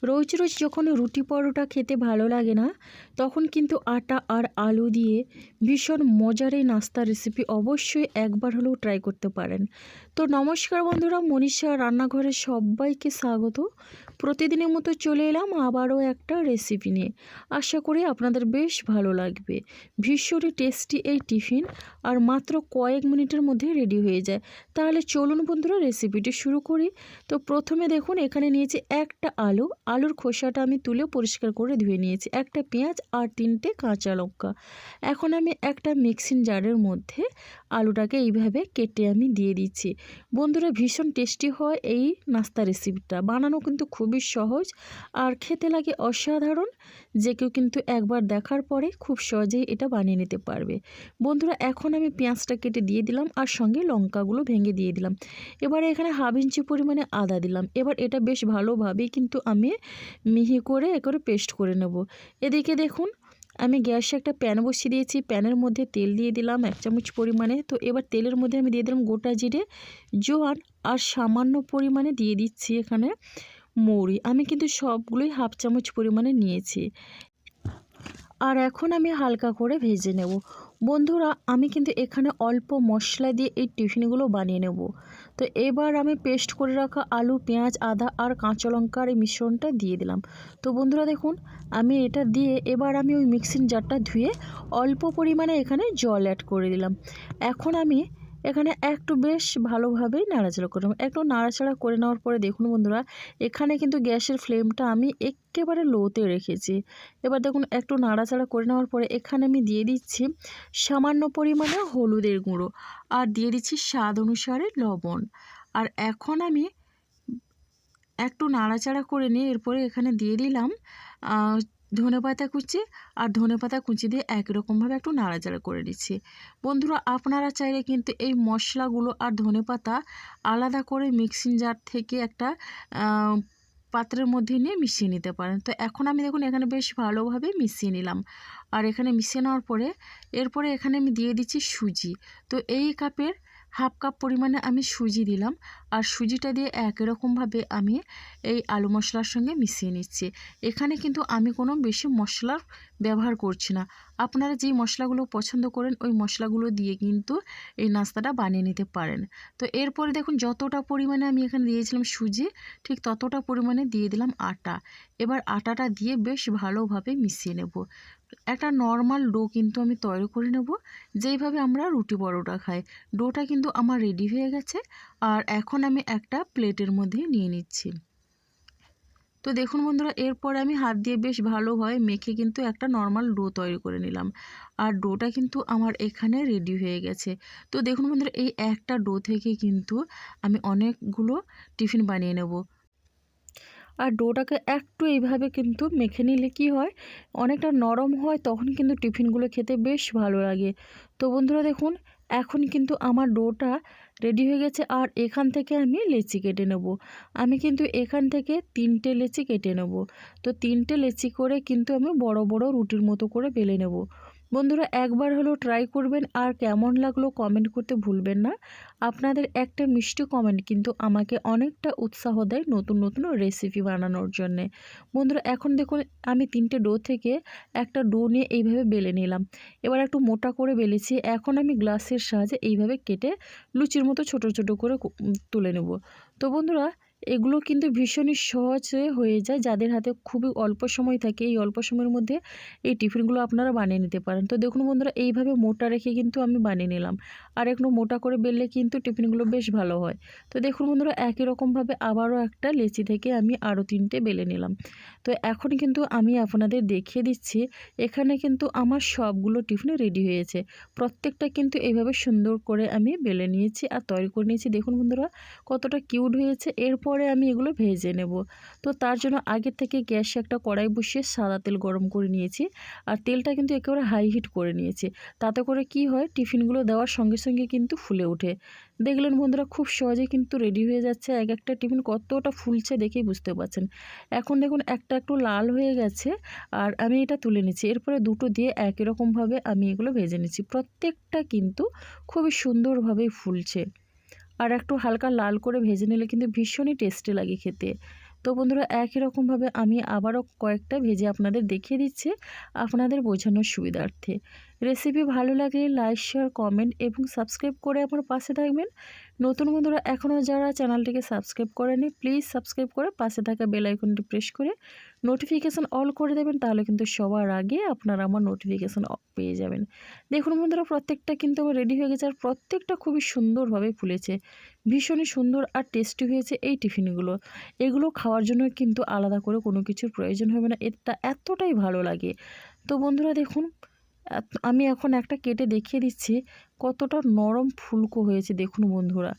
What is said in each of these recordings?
রোজ রোজ যখন রুটি পরোটা খেতে ভালো লাগে না, তখন কিন্তু আটা আর আলু দিয়ে ভীষণ মজার এই নাস্তার রেসিপি অবশ্যই একবার হলেও ট্রাই করতে পারেন। তো নমস্কার বন্ধুরা, মনীষা রান্নাঘরে সবাইকে স্বাগত। প্রতিদিনের মতো চলে এলাম আবারও একটা রেসিপি নিয়ে। আশা করি আপনাদের বেশ ভালো লাগবে। ভীষণই টেস্টি এই টিফিন আর মাত্র কয়েক মিনিটের মধ্যে রেডি হয়ে যায়। তাহলে চলুন বন্ধুরা রেসিপিটি শুরু করি। তো প্রথমে দেখুন এখানে নিয়েছি একটা আলুর খোসাটা আমি তুলে পরিষ্কার করে ধুয়ে নিয়েছি, একটা পেঁয়াজ আর 3টে কাঁচা লঙ্কা। এখন আমি একটা মিক্সিং জারের মধ্যে আলুটাকে এইভাবে কেটে আমি দিয়ে দিচ্ছি। বন্ধুরা ভীষণ টেস্টি হয় এই নাস্তা রেসিপিটা, বানানো কিন্তু খুবই সহজ আর খেতে লাগে অসাধারণ। যে কেউ কিন্তু একবার দেখার পরে খুব সহজেই এটা বানিয়ে নিতে পারবে। বন্ধুরা এখন আমি পেঁয়াজটা কেটে দিয়ে দিলাম আর সঙ্গে লঙ্কাগুলো ভেঙে দিয়ে দিলাম। এবারে এখানে হাফ ইঞ্চি পরিমাণে আদা দিলাম। এবার এটা বেশ ভালোভাবেই কিন্তু আমি মিহি করে পেস্ট করে নেব। এদিকে দেখুন আমি গ্যাসে একটা প্যান বসিয়ে দিয়েছি, প্যানের মধ্যে তেল দিয়ে দিলাম 1 চামচ পরিমাণে। তো এবার তেলের মধ্যে আমি দিয়ে দিলাম গোটা জিরে, জোয়ান আর সামান্য পরিমাণে দিয়ে দিচ্ছি এখানে মৌরি। আমি কিন্তু সবগুলোই হাফ চামচ পরিমাণে নিয়েছি। আর এখন আমি হালকা করে ভেজে নেব। বন্ধুরা আমি কিন্তু এখানে অল্প মশলা দিয়ে এই টিফিনগুলো বানিয়ে নেব। তো এবার আমি পেস্ট করে রাখা আলু, পেঁয়াজ, আদা আর কাঁচা লঙ্কার এই মিশ্রণটা দিয়ে দিলাম। তো বন্ধুরা দেখুন আমি এটা দিয়ে এবার আমি ওই মিক্সিং জারটা ধুয়ে অল্প পরিমাণে এখানে জল অ্যাড করে দিলাম। এখন আমি এখানে একটু বেশ ভালোভাবেই নাড়াচাড়া করলাম। একটু নাড়াচাড়া করে নেওয়ার পরে দেখুন বন্ধুরা এখানে কিন্তু গ্যাসের ফ্লেমটা আমি একেবারে লোতে রেখেছি। এবার দেখুন একটু নাড়াচাড়া করে নেওয়ার পরে এখানে আমি দিয়ে দিচ্ছি সামান্য পরিমাণে হলুদের গুঁড়ো আর দিয়ে দিচ্ছি স্বাদ অনুসারে লবণ। আর এখন আমি একটু নাড়াচাড়া করে নিয়ে এরপরে এখানে দিয়ে দিলাম ধনেপাতা কুচি, আর ধনেপাতা কুচি দিয়ে একই রকমভাবে একটু নাড়াচাড়া করে দিচ্ছি। বন্ধুরা আপনারা চাইলে কিন্তু এই মশলাগুলো আর ধনেপাতা আলাদা করে মিক্সিং জার থেকে একটা পাত্রের মধ্যে নিয়ে মিশিয়ে নিতে পারেন। তো এখন আমি দেখুন এখানে বেশ ভালোভাবে মিশিয়ে নিলাম। আর এখানে মিশিয়ে নেওয়ার পরে এরপরে এখানে আমি দিয়ে দিচ্ছি সুজি। তো এই কাপের হাফ কাপ পরিমাণে আমি সুজি দিলাম। আর সুজিটা দিয়ে একই রকমভাবে আমি এই আলু মশলার সঙ্গে মিশিয়ে নিচ্ছি। এখানে কিন্তু আমি কোনো বেশি মশলার ব্যবহার করছি না। আপনারা যেই মশলাগুলো পছন্দ করেন ওই মশলাগুলো দিয়ে কিন্তু এই নাস্তাটা বানিয়ে নিতে পারেন। তো এরপরে দেখুন যতটা পরিমাণে আমি এখানে দিয়েছিলাম সুজি, ঠিক ততটা পরিমাণে দিয়ে দিলাম আটা। এবার আটাটা দিয়ে বেশ ভালোভাবে মিশিয়ে নেব। একটা নর্মাল ডো কিন্তু আমি তৈরি করে নেব, যেইভাবে আমরা রুটি পরোটা খাই। ডোটা কিন্তু আমার রেডি হয়ে গেছে। আর এখন আমি একটা প্লেটের মধ্যে নিয়ে নিচ্ছি। তো দেখুন বন্ধুরা এরপরে আমি হাত দিয়ে বেশ ভালোভাবে মেখে কিন্তু একটা নর্মাল ডো তৈরি করে নিলাম। আর ডোটা কিন্তু আমার এখানে রেডি হয়ে গেছে। তো দেখুন বন্ধুরা এই একটা ডো থেকে কিন্তু আমি অনেকগুলো টিফিন বানিয়ে নেব। আর ডোটাকে একটু এইভাবে কিন্তু মেখে নিলে কি হয়, অনেকটা নরম হয়, তখন কিন্তু টিফিনগুলো খেতে বেশ ভালো লাগে। তো বন্ধুরা দেখুন এখন কিন্তু আমার ডোটা রেডি হয়ে গেছে। আর এখান থেকে আমি লেচি কেটে নেব। আমি কিন্তু এখান থেকে 3টে লেচি কেটে নেব। তো 3টে লেচি করে কিন্তু আমি বড় বড় রুটির মতো করে বেলে নেব। বন্ধুরা একবার হলেও ট্রাই করবেন আর কেমন লাগলো কমেন্ট করতে ভুলবেন না। আপনাদের একটা মিষ্টি কমেন্ট কিন্তু আমাকে অনেকটা উৎসাহ দেয় নতুন নতুন রেসিপি বানানোর জন্যে। বন্ধুরা এখন দেখুন আমি 3টে ডো থেকে একটা ডো নিয়ে এইভাবে বেলে নিলাম। এবার একটু মোটা করে বেলেছি। এখন আমি গ্লাসের সাহায্যে এইভাবে কেটে লুচির মতো ছোট ছোট করে তুলে নেব। তো বন্ধুরা এগুলো কিন্তু ভীষণই সহজে হয়ে যায়, যাদের হাতে খুবই অল্প সময় থাকে এই অল্প সময়ের মধ্যে এই টিফিনগুলো আপনারা বানিয়ে নিতে পারেন। তো দেখুন বন্ধুরা এইভাবে মোটা রেখে কিন্তু আমি বানিয়ে নিলাম। আর একটু মোটা করে বেললে কিন্তু টিফিনগুলো বেশ ভালো হয়। তো দেখুন বন্ধুরা একই রকমভাবে আবারও একটা লেচি থেকে আমি আরও 3টে বেলে নিলাম। তো এখন কিন্তু আমি আপনাদের দেখিয়ে দিচ্ছি এখানে কিন্তু আমার সবগুলো টিফিন রেডি হয়েছে। প্রত্যেকটা কিন্তু এইভাবে সুন্দর করে আমি বেলে নিয়েছি আর তৈরি করে নিয়েছি। দেখুন বন্ধুরা কতটা কিউট হয়েছে। এরপরে আমি এগুলো ভেজে নেব। তো তার জন্য আগে থেকে গ্যাসে একটা কড়াই বসিয়ে সাদা তেল গরম করে নিয়েছি। আর তেলটা কিন্তু একেবারে হাই হিট করে নিয়েছি। তাতে করে কি হয় টিফিনগুলো দেওয়ার সঙ্গে সঙ্গে কিন্তু ফুলে ওঠে। দেখলেন বন্ধুরা খুব সহজে কিন্তু রেডি হয়ে যাচ্ছে। এক একটা টিফিন কতটা ফুলছে দেখেই বুঝতে পারছেন। এখন দেখুন একটা একটু লাল হয়ে গেছে আর আমি এটা তুলে নিচ্ছি। এরপরে দুটো দিয়ে একই রকমভাবে আমি এগুলো ভেজে নিচ্ছি। প্রত্যেকটা কিন্তু খুবই সুন্দরভাবেই ফুলছে। আর একটু হালকা লাল করে ভেজে নিলে কিন্তু ভীষণই টেস্টি লাগে খেতে। তো বন্ধুরা একই রকমভাবে আমি আবারও কয়েকটা ভেজে আপনাদের দেখিয়ে দিচ্ছি আপনাদের বোঝানোর সুবিধার্থে। রেসিপি ভালো লাগলে লাইক, শেয়ার, কমেন্ট এবং সাবস্ক্রাইব করে আমার পাশে থাকবেন। নতুন বন্ধুরা এখনও যারা চ্যানেলটিকে সাবস্ক্রাইব করেনি প্লিজ সাবস্ক্রাইব করে পাশে থাকা বেল আইকনটি প্রেস করে নোটিফিকেশান অল করে দেবেন, তাহলে কিন্তু সবার আগে আপনারা আমার নোটিফিকেশান পেয়ে যাবেন। দেখুন বন্ধুরা প্রত্যেকটা কিন্তু আমার রেডি হয়ে গেছে আর প্রত্যেকটা খুবই সুন্দরভাবে ফুলেছে, ভীষণই সুন্দর আর টেস্টি হয়েছে এই টিফিনগুলো। এগুলো খাওয়ার জন্য কিন্তু আলাদা করে কোনো কিছুর প্রয়োজন হবে না, এটা এতটাই ভালো লাগে। তো বন্ধুরা দেখুন আমি এখন একটা কেটে দেখিয়ে দিচ্ছি কতটা নরম ফুলকো হয়েছে। দেখুন বন্ধুরা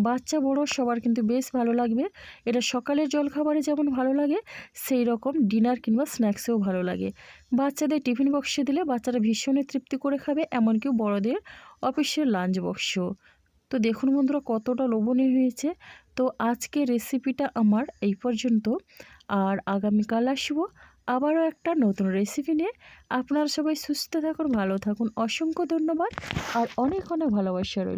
বাচ্চা বড় সবার কিন্তু বেশ ভালো লাগবে। এটা সকালের জলখাবারে যেমন ভালো লাগে সেই রকম ডিনার কিংবা স্ন্যাক্সেও ভালো লাগে। বাচ্চাদের টিফিন বক্সে দিলে বাচ্চারা ভীষণই তৃপ্তি করে খাবে, এমনকি বড়দের অফিসের লাঞ্চ বক্সেও। তো দেখুন বন্ধুরা কতটা লোভনীয় হয়েছে। তো আজকে রেসিপিটা আমার এই পর্যন্ত, আর আগামীকাল আসবো আবারও একটা নতুন রেসিপি নিয়ে। আপনারা সবাই সুস্থ থাকুন, ভালো থাকুন, অসংখ্য ধন্যবাদ আর অনেক অনেক ভালোবাসা রইল।